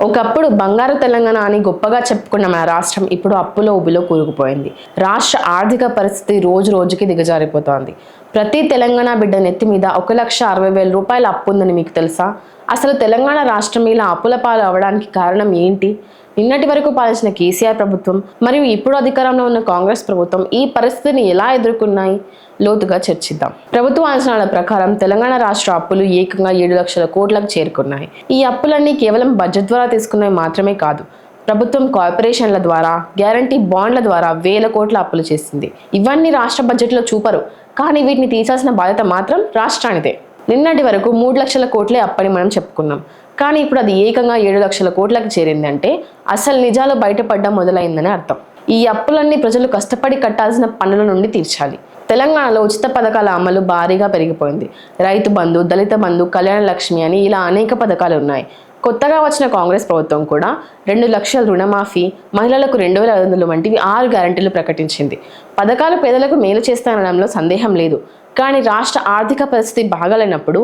ఒకప్పుడు బంగారు తెలంగాణ అని గొప్పగా చెప్పుకున్న మన రాష్ట్రం ఇప్పుడు అప్పులో ఉబిలో కూరుకుపోయింది. రాష్ట్ర ఆర్థిక పరిస్థితి రోజు రోజుకి దిగజారిపోతోంది. ప్రతి తెలంగాణ బిడ్డ నెత్తి మీద 1,60,000 రూపాయల అప్పు ఉందని మీకు తెలుసా? అసలు తెలంగాణ రాష్ట్రం ఇలా అప్పుల పాలు అవడానికి కారణం ఏంటి? నిన్నటి వరకు పాలించిన కేసీఆర్ ప్రభుత్వం మరియు ఇప్పుడు అధికారంలో ఉన్న కాంగ్రెస్ ప్రభుత్వం ఈ పరిస్థితిని ఎలా ఎదుర్కొన్నాయి? లోతుగా చర్చిద్దాం. ప్రభుత్వ అంచనాల ప్రకారం తెలంగాణ రాష్ట్ర అప్పులు ఏకంగా 7 లక్షల కోట్లకు చేరుకున్నాయి. ఈ అప్పులన్నీ కేవలం బడ్జెట్ ద్వారా తీసుకున్నవి మాత్రమే కాదు, ప్రభుత్వం కార్పొరేషన్ల ద్వారా, గ్యారంటీ బాండ్ల ద్వారా వేల కోట్ల అప్పులు చేసింది. ఇవన్నీ రాష్ట్ర బడ్జెట్లో చూపరు, కానీ వీటిని తీర్చాల్సిన బాధ్యత మాత్రం రాష్ట్రానిదే. నిన్నటి వరకు 3 లక్షల కోట్లే అప్పని మనం చెప్పుకున్నాం, కానీ ఇప్పుడు అది ఏకంగా 7 లక్షల కోట్లకు చేరింది అంటే అసలు నిజాలు బయటపడ్డం మొదలైందని అర్థం. ఈ అప్పులన్నీ ప్రజలు కష్టపడి కట్టాల్సిన పన్నుల నుండి తీర్చాలి. తెలంగాణలో ఉచిత పథకాల అమలు భారీగా పెరిగిపోయింది. రైతు బంధు, దళిత బంధు, కళ్యాణ లక్ష్మి అని ఇలా అనేక పథకాలు ఉన్నాయి. కొత్తగా వచ్చిన కాంగ్రెస్ ప్రభుత్వం కూడా 2 లక్షల రుణమాఫీ, మహిళలకు 2,500 వంటివి 6 గ్యారెంటీలు ప్రకటించింది. పథకాలు పేదలకు మేలు చేస్తానడంలో సందేహం లేదు, కానీ రాష్ట్ర ఆర్థిక పరిస్థితి బాగాలేనప్పుడు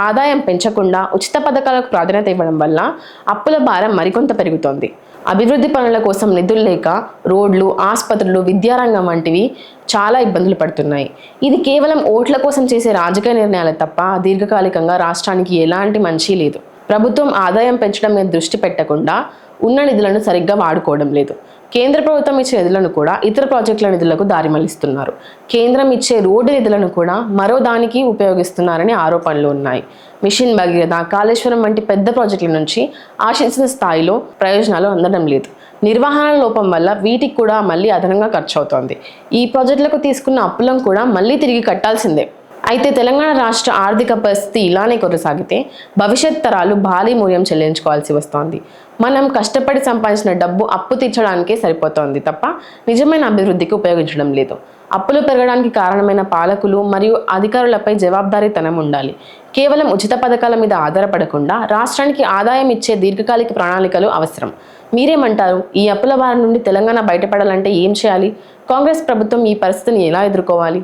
ఆదాయం పెంచకుండా ఉచిత పథకాలకు ప్రాధాన్యత ఇవ్వడం వల్ల అప్పుల భారం మరికొంత పెరుగుతోంది. అభివృద్ధి పనుల కోసం నిధులు లేక రోడ్లు, ఆసుపత్రులు, విద్యారంగం వంటివి చాలా ఇబ్బందులు పడుతున్నాయి. ఇది కేవలం ఓట్ల కోసం చేసే రాజకీయ నిర్ణయాలు తప్ప దీర్ఘకాలికంగా రాష్ట్రానికి ఎలాంటి మంచి లేదు. ప్రభుత్వం ఆదాయం పెంచడం మీద దృష్టి పెట్టకుండా ఉన్న నిధులను సరిగ్గా వాడుకోవడం లేదు. కేంద్ర ప్రభుత్వం ఇచ్చే నిధులను కూడా ఇతర ప్రాజెక్టుల నిధులకు దారి మళ్లిస్తున్నారు. కేంద్రం ఇచ్చే రోడ్డు నిధులను కూడా మరో దానికి ఉపయోగిస్తున్నారని ఆరోపణలు ఉన్నాయి. మిషన్ భగీరథ, కాళేశ్వరం వంటి పెద్ద ప్రాజెక్టుల నుంచి ఆశించిన స్థాయిలో ప్రయోజనాలు అందడం లేదు. నిర్వహణ లోపం వల్ల వీటికి కూడా మళ్ళీ అదనంగా ఖర్చు అవుతోంది. ఈ ప్రాజెక్టులకు తీసుకున్న అప్పులను కూడా మళ్ళీ తిరిగి కట్టాల్సిందే. అయితే తెలంగాణ రాష్ట్ర ఆర్థిక పరిస్థితి ఇలానే కొనసాగితే భవిష్యత్ తరాలు భారీ మూల్యం చెల్లించుకోవాల్సి వస్తోంది. మనం కష్టపడి సంపాదించిన డబ్బు అప్పు తీర్చడానికే సరిపోతోంది తప్ప నిజమైన అభివృద్ధికి ఉపయోగించడం లేదు. అప్పులు పెరగడానికి కారణమైన పాలకులు మరియు అధికారులపై జవాబుదారీతనం ఉండాలి. కేవలం ఉచిత పథకాల మీద ఆధారపడకుండా రాష్ట్రానికి ఆదాయం ఇచ్చే దీర్ఘకాలిక ప్రణాళికలు అవసరం. మీరేమంటారు? ఈ అప్పుల భారం నుండి తెలంగాణ బయటపడాలంటే ఏం చేయాలి? కాంగ్రెస్ ప్రభుత్వం ఈ పరిస్థితిని ఎలా ఎదుర్కోవాలి?